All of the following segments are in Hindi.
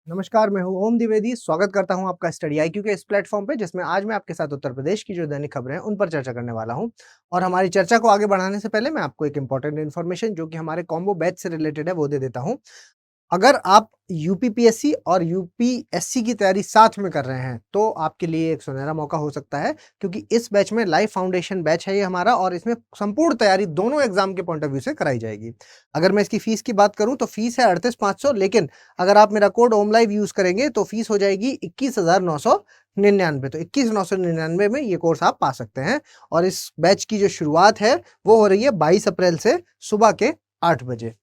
नमस्कार, मैं हूँ ओम द्विवेदी। स्वागत करता हूँ आपका स्टडी आईक्यू के इस प्लेटफॉर्म पे, जिसमें आज मैं आपके साथ उत्तर प्रदेश की जो दैनिक खबरें हैं उन पर चर्चा करने वाला हूँ। और हमारी चर्चा को आगे बढ़ाने से पहले मैं आपको एक इंपॉर्टेंट इन्फॉर्मेशन जो कि हमारे कॉम्बो बैच से रिलेटेड है वो दे देता हूँ। अगर आप यूपीपीएससी और यूपीएससी की तैयारी साथ में कर रहे हैं, तो आपके लिए एक सुनहरा मौका हो सकता है, क्योंकि इस बैच में लाइफ फाउंडेशन बैच है ये हमारा, और इसमें संपूर्ण तैयारी दोनों एग्जाम के पॉइंट ऑफ व्यू से कराई जाएगी। अगर मैं इसकी फीस की बात करूं तो फीस है 38,500, लेकिन अगर आप मेरा कोड ओम लाइव यूज करेंगे तो फीस हो जाएगी 21,999। तो 21,999 में ये कोर्स आप पा सकते हैं। और इस बैच की जो शुरुआत है वो हो रही है 22 अप्रैल से सुबह के 8 बजे।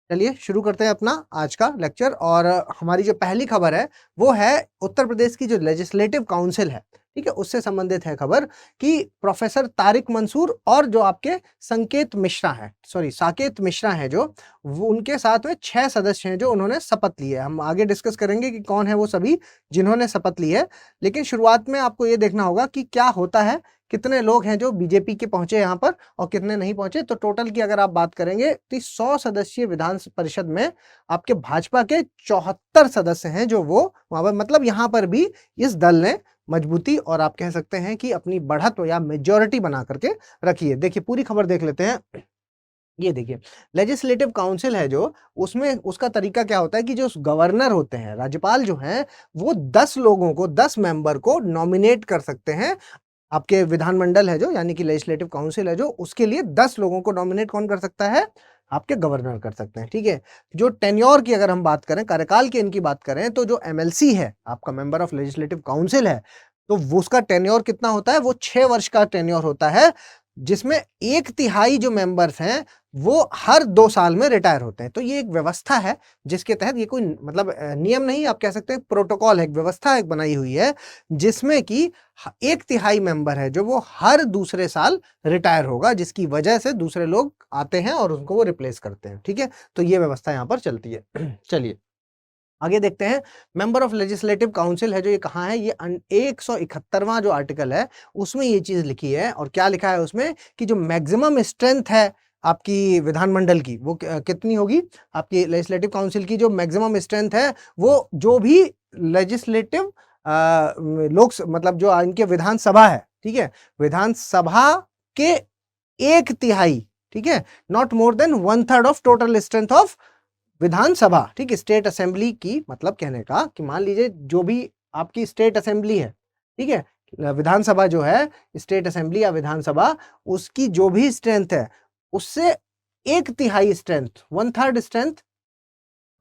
चलिए शुरू करते हैं अपना आज का लेक्चर। और हमारी जो पहली खबर है वो है उत्तर प्रदेश की जो लेजिस्लेटिव काउंसिल है, ठीक है, उससे संबंधित है खबर कि प्रोफेसर तारिक मंसूर और जो आपके साकेत मिश्रा है जो, वो उनके साथ में 6 सदस्य हैं जो उन्होंने शपथ ली है। हम आगे डिस्कस करेंगे कि कौन है वो सभी जिन्होंने शपथ ली है, लेकिन शुरुआत में आपको ये देखना होगा कि क्या होता है, कितने लोग हैं जो बीजेपी के पहुंचे यहाँ पर और कितने नहीं पहुंचे। तो टोटल की अगर आप बात करेंगे तो 100 सदस्यीय विधान परिषद में आपके भाजपा के 74 सदस्य हैं जो वो वहां पर, मतलब यहाँ पर भी इस दल ने मजबूती और आप कह सकते हैं कि अपनी बढ़त या मेजॉरिटी बना करके रखी है। देखिए पूरी खबर देख लेते हैं। ये देखिए, लेजिस्लेटिव काउंसिल है जो, उसमें उसका तरीका क्या होता है कि जो गवर्नर होते हैं, राज्यपाल जो हैं, वो 10 लोगों को, 10 मेंबर को नॉमिनेट कर सकते हैं। आपके विधानमंडल है जो, यानी कि लेजिस्लेटिव काउंसिल है जो, उसके लिए 10 लोगों को नॉमिनेट कौन कर सकता है? आपके गवर्नर कर सकते हैं, ठीक है। जो टेन्योर की अगर हम बात करें, कार्यकाल की इनकी बात करें, तो जो एमएलसी है, आपका मेंबर ऑफ लेजिस्लेटिव काउंसिल है, तो वो उसका टेन्योर कितना होता है? वो 6 वर्ष का टेन्योर होता है, जिसमें 1/3 जो मेंबर्स हैं वो हर 2 साल में रिटायर होते हैं। तो ये एक व्यवस्था है जिसके तहत, ये कोई मतलब नियम नहीं, आप कह सकते हैं प्रोटोकॉल है, एक व्यवस्था एक बनाई हुई है, जिसमें कि 1/3 मेंबर है जो वो हर दूसरे साल रिटायर होगा, जिसकी वजह से दूसरे लोग आते हैं और उनको वो रिप्लेस करते हैं, ठीक है। तो ये व्यवस्था यहाँ पर चलती है। चलिए आगे देखते हैं। मेंबर ऑफ लेजिस्लेटिव काउंसिल है जो, ये कहाँ है? ये 171वां जो आर्टिकल है उसमें ये चीज लिखी है। और क्या लिखा है उसमें कि जो मैक्सिमम स्ट्रेंथ है आपकी विधानमंडल की, वो कितनी होगी? आपकी लेजिस्लेटिव काउंसिल की जो मैक्सिमम स्ट्रेंथ है, वो जो भी लेजिस्लेटिव लोक, मतलब जो इनके विधानसभा है, ठीक है, विधानसभा के 1/3, ठीक है, not more than 1/3 of total strength of Vidhan Sabha, ठीक है, स्टेट असेंबली की, मतलब कहने का कि मान लीजिए जो भी आपकी स्टेट असेंबली है, ठीक है, विधानसभा जो है, स्टेट असेंबली या विधानसभा, उसकी जो भी स्ट्रेंथ है उससे 1/3 स्ट्रेंथ, 1/3 स्ट्रेंथ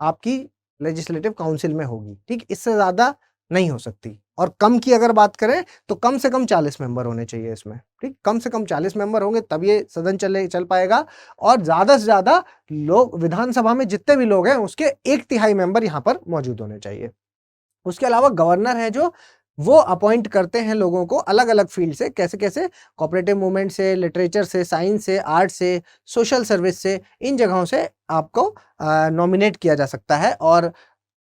आपकी लेजिस्लेटिव काउंसिल में होगी, ठीक, इससे ज्यादा नहीं हो सकती। और कम की अगर बात करें तो कम से कम 40 मेंबर होने चाहिए इसमें, ठीक, कम से कम 40 मेंबर होंगे तब ये सदन चल पाएगा। और ज्यादा से ज्यादा लोग, विधानसभा में जितने भी लोग हैं उसके 1/3 मेंबर यहाँ पर मौजूद होने चाहिए। उसके अलावा गवर्नर है जो, वो अपॉइंट करते हैं लोगों को अलग अलग फील्ड से, कैसे कैसे? कोऑपरेटिव मूवमेंट से, लिटरेचर से, साइंस से, आर्ट से, सोशल सर्विस से, इन जगहों से आपको नॉमिनेट किया जा सकता है। और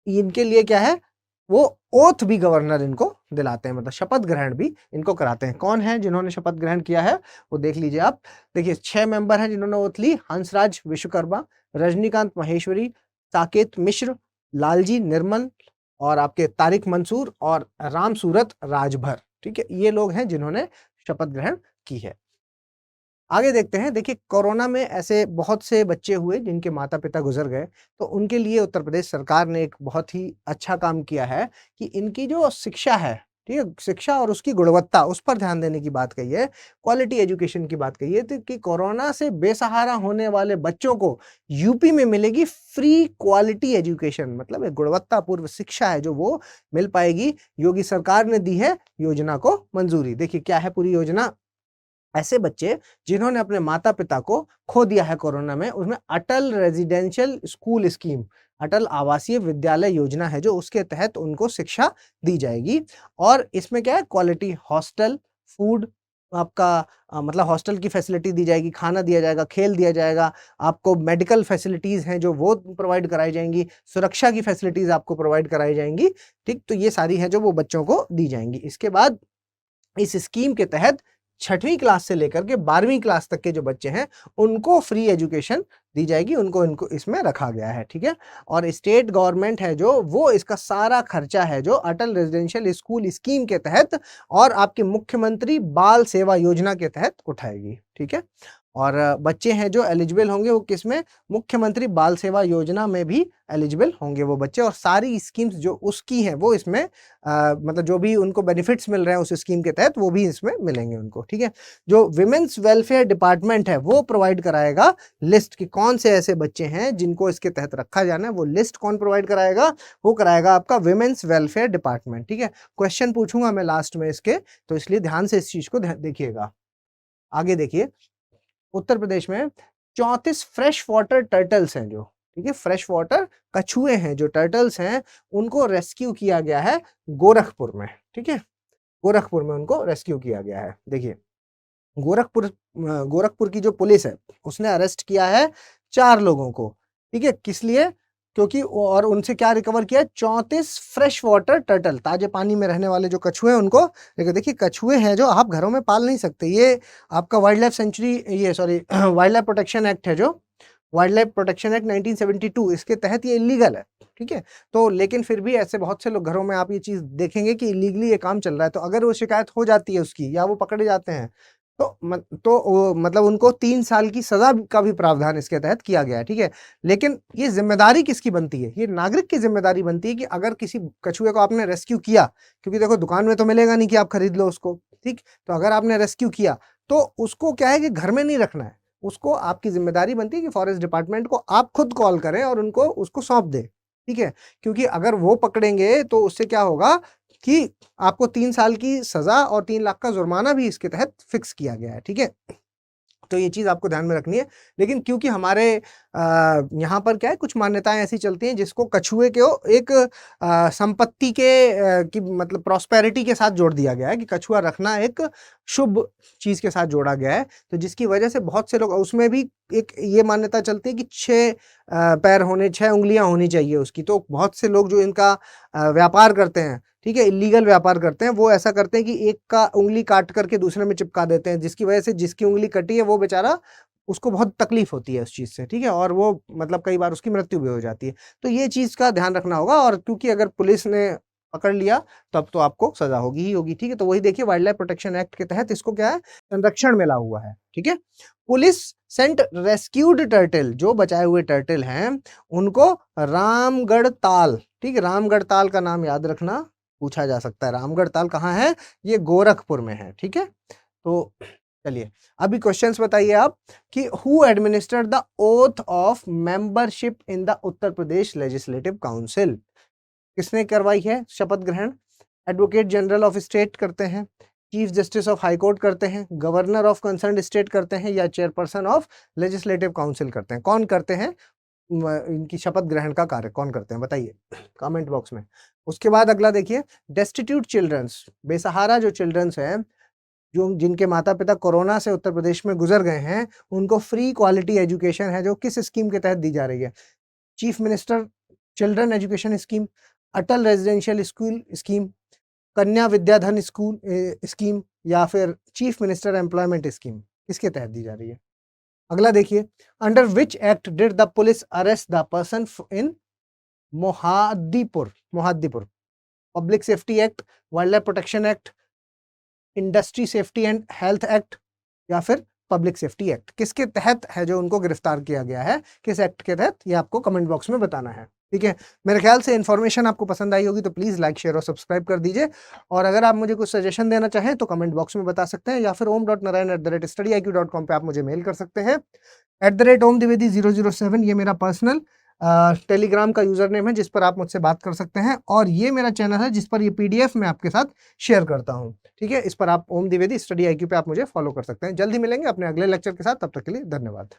इनके लिए क्या है, वो ओथ भी गवर्नर इनको दिलाते हैं, मतलब शपथ ग्रहण भी इनको कराते हैं। कौन है जिन्होंने शपथ ग्रहण किया है वो देख लीजिए आप। देखिए 6 मेंबर हैं जिन्होंने ओथ ली: हंसराज विश्वकर्मा, रजनीकांत महेश्वरी, साकेत मिश्र, लालजी निर्मल, और आपके तारिक मंसूर और राम सूरत राजभर, ठीक है, ये लोग हैं जिन्होंने शपथ ग्रहण की है। आगे देखते हैं। देखिए कोरोना में ऐसे बहुत से बच्चे हुए जिनके माता पिता गुजर गए, तो उनके लिए उत्तर प्रदेश सरकार ने एक बहुत ही अच्छा काम किया है कि इनकी जो शिक्षा है, ठीक है, शिक्षा और उसकी गुणवत्ता, उस पर ध्यान देने की बात कही है, क्वालिटी एजुकेशन की बात कही है। तो कि कोरोना से बेसहारा होने वाले बच्चों को यूपी में मिलेगी फ्री क्वालिटी एजुकेशन, मतलब एक गुणवत्तापूर्ण शिक्षा है जो वो मिल पाएगी। योगी सरकार ने दी है योजना को मंजूरी। देखिए क्या है पूरी योजना। ऐसे बच्चे जिन्होंने अपने माता पिता को खो दिया है कोरोना में, उसमें अटल रेजिडेंशियल स्कूल स्कीम, अटल आवासीय विद्यालय योजना है जो, उसके तहत उनको शिक्षा दी जाएगी। और इसमें क्या है, क्वालिटी हॉस्टल, फूड, आपका मतलब हॉस्टल की फैसिलिटी दी जाएगी, खाना दिया जाएगा, खेल दिया जाएगा, आपको मेडिकल फैसिलिटीज हैं जो वो प्रोवाइड कराई जाएंगी, सुरक्षा की फैसिलिटीज आपको प्रोवाइड कराई जाएंगी, ठीक। तो ये सारी हैं जो वो बच्चों को दी जाएंगी। इसके बाद इस स्कीम के तहत 6वीं क्लास से लेकर के 12वीं क्लास तक के जो बच्चे हैं उनको फ्री एजुकेशन दी जाएगी, उनको इनको इसमें रखा गया है, ठीक है। और स्टेट गवर्नमेंट है जो वो इसका सारा खर्चा है जो अटल रेजिडेंशियल स्कूल स्कीम के तहत और आपके मुख्यमंत्री बाल सेवा योजना के तहत उठाएगी, ठीक है। और बच्चे हैं जो एलिजिबल होंगे वो किसमें, मुख्यमंत्री बाल सेवा योजना में भी एलिजिबल होंगे वो बच्चे, और सारी स्कीम्स जो उसकी हैं वो इसमें मतलब जो भी उनको बेनिफिट्स मिल रहे हैं उस स्कीम के तहत वो भी इसमें मिलेंगे उनको, ठीक है। जो विमेन्स वेलफेयर डिपार्टमेंट है वो प्रोवाइड कराएगा लिस्ट कि कौन से ऐसे बच्चे हैं जिनको इसके तहत रखा जाना है, वो लिस्ट कौन प्रोवाइड कराएगा, वो कराएगा आपका विमेन्स वेलफेयर डिपार्टमेंट, ठीक है। क्वेश्चन पूछूंगा मैं लास्ट में इसके, तो इसलिए ध्यान से इस चीज को देखिएगा। आगे देखिए, उत्तर प्रदेश में 34 फ्रेश वाटर टर्टल्स हैं जो, ठीक है, फ्रेश वाटर कछुए हैं जो टर्टल्स हैं, उनको रेस्क्यू किया गया है गोरखपुर में, ठीक है। गोरखपुर में उनको रेस्क्यू किया गया है। देखिए, गोरखपुर की जो पुलिस है उसने अरेस्ट किया है 4 लोगों को, ठीक है। किस लिए, क्योंकि और उनसे क्या रिकवर किया, 34 फ्रेश वाटर टर्टल, ताजे पानी में रहने वाले जो कछुए हैं उनको। देखिए कछुए हैं जो आप घरों में पाल नहीं सकते, ये आपका वाइल्ड लाइफ सेंचुरी, ये sorry wild life protection act है जो, वाइल्ड लाइफ प्रोटेक्शन एक्ट 1972, इसके तहत ये इलीगल है, ठीक है। तो लेकिन फिर भी ऐसे बहुत से लोग घरों में आप ये चीज देखेंगे कि इलीगली ये काम चल रहा है, तो अगर वो शिकायत हो जाती है उसकी या वो पकड़े जाते हैं तो मतलब उनको 3 साल की सजा का भी प्रावधान इसके तहत किया गया है, ठीक है। लेकिन ये जिम्मेदारी किसकी बनती है, ये नागरिक की जिम्मेदारी बनती है कि अगर किसी कछुए को आपने रेस्क्यू किया, क्योंकि देखो दुकान में तो मिलेगा नहीं कि आप खरीद लो उसको, ठीक। तो अगर आपने रेस्क्यू किया तो उसको क्या है कि घर में नहीं रखना है, उसको आपकी जिम्मेदारी बनती है कि फॉरेस्ट डिपार्टमेंट को आप खुद कॉल करें और उनको उसको सौंप दें, ठीक है। क्योंकि अगर वो पकड़ेंगे तो उससे क्या होगा कि आपको 3 साल की सजा और 3 लाख का जुर्माना भी इसके तहत फिक्स किया गया है, ठीक है। तो ये चीज आपको ध्यान में रखनी है। लेकिन क्योंकि हमारे यहाँ पर क्या है, कुछ मान्यताएं ऐसी चलती हैं जिसको कछुए को एक संपत्ति के की मतलब प्रॉस्पेरिटी के साथ जोड़ दिया गया है, कि कछुआ रखना एक शुभ चीज के साथ जोड़ा गया है, तो जिसकी वजह से बहुत से लोग, उसमें भी एक ये मान्यता चलती है कि 6 पैर होने, 6 उंगलियां होनी चाहिए उसकी। तो बहुत से लोग जो इनका व्यापार करते हैं, ठीक है, इलीगल व्यापार करते हैं, वो ऐसा करते हैं कि एक का उंगली काट करके दूसरे में चिपका देते हैं, जिसकी वजह से जिसकी उंगली कटी है वो बेचारा, उसको बहुत तकलीफ होती है उस चीज से, ठीक है, और वो मतलब कई बार उसकी मृत्यु भी हो जाती है। तो ये चीज का ध्यान रखना होगा, और क्योंकि अगर पुलिस ने पकड़ लिया तब तो आपको सजा होगी ही होगी, ठीक है। तो वही देखिए, वाइल्ड लाइफ प्रोटेक्शन एक्ट के तहत इसको क्या है, संरक्षण मिला हुआ है, ठीक है। पुलिस सेंट रेस्क्यूड टर्टल, जो बचाए हुए टर्टल हैं उनको रामगढ़ ताल, ठीक है, रामगढ़ ताल का नाम याद रखना, पूछा जा सकता है। रामगढ़ ताल कहाँ है, ये गोरखपुर में है, ठीक है। तो चलिए अभी क्वेश्चंस बताइए आप कि who administered the oath of membership in the Uttar Pradesh legislative council, किसने करवाई है शपथ ग्रहण, एडवोकेट जनरल ऑफ स्टेट करते हैं, chief justice of high court करते हैं, गवर्नर ऑफ कंसर्न स्टेट करते हैं, या चेयरपर्सन ऑफ लेजिस्लेटिव काउंसिल करते हैं, कौन करते हैं इनकी शपथ ग्रहण का कार्य कौन करते हैं, बताइए कमेंट बॉक्स में। उसके बाद अगला देखिए, डेस्टिट्यूट चिल्ड्रंस, बेसहारा जो चिल्ड्रंस हैं, जो जिनके माता पिता कोरोना से उत्तर प्रदेश में गुजर गए हैं, उनको फ्री क्वालिटी एजुकेशन है जो किस स्कीम के तहत दी जा रही है, chief minister children education scheme, Atal residential school scheme, Kanya Vidyadhan school scheme, या फिर चीफ मिनिस्टर एम्प्लॉयमेंट स्कीम, किसके तहत दी जा रही है। अगला देखिए, under which act did the police arrest the person in Mohaddipur, public safety act, wildlife protection act, industry safety and health act, या फिर पब्लिक सेफ्टी एक्ट, किसके तहत है जो उनको गिरफ्तार किया गया है, किस एक्ट के तहत, ये आपको कमेंट बॉक्स में बताना है, ठीक है। मेरे ख्याल से इन्फॉर्मेशन आपको पसंद आई होगी, तो प्लीज लाइक शेयर और सब्सक्राइब कर दीजिए, और अगर आप मुझे कुछ सजेशन देना चाहें तो कमेंट बॉक्स में बता सकते हैं, या फिर om.narayan@studiiq.com पे आप मुझे मेल कर सकते हैं। @omdivedi007 ये मेरा पर्सनल टेलीग्राम का यूजर नेम है जिस पर आप मुझसे बात कर सकते हैं, और ये मेरा चैनल है जिस पर ये PDF मैं आपके साथ शेयर करता हूँ, ठीक है। इस पर आप ओम द्विवेदी स्टडी IQ पे आप मुझे फॉलो कर सकते हैं। जल्दी मिलेंगे अपने अगले लेक्चर के साथ, तब तक के लिए धन्यवाद।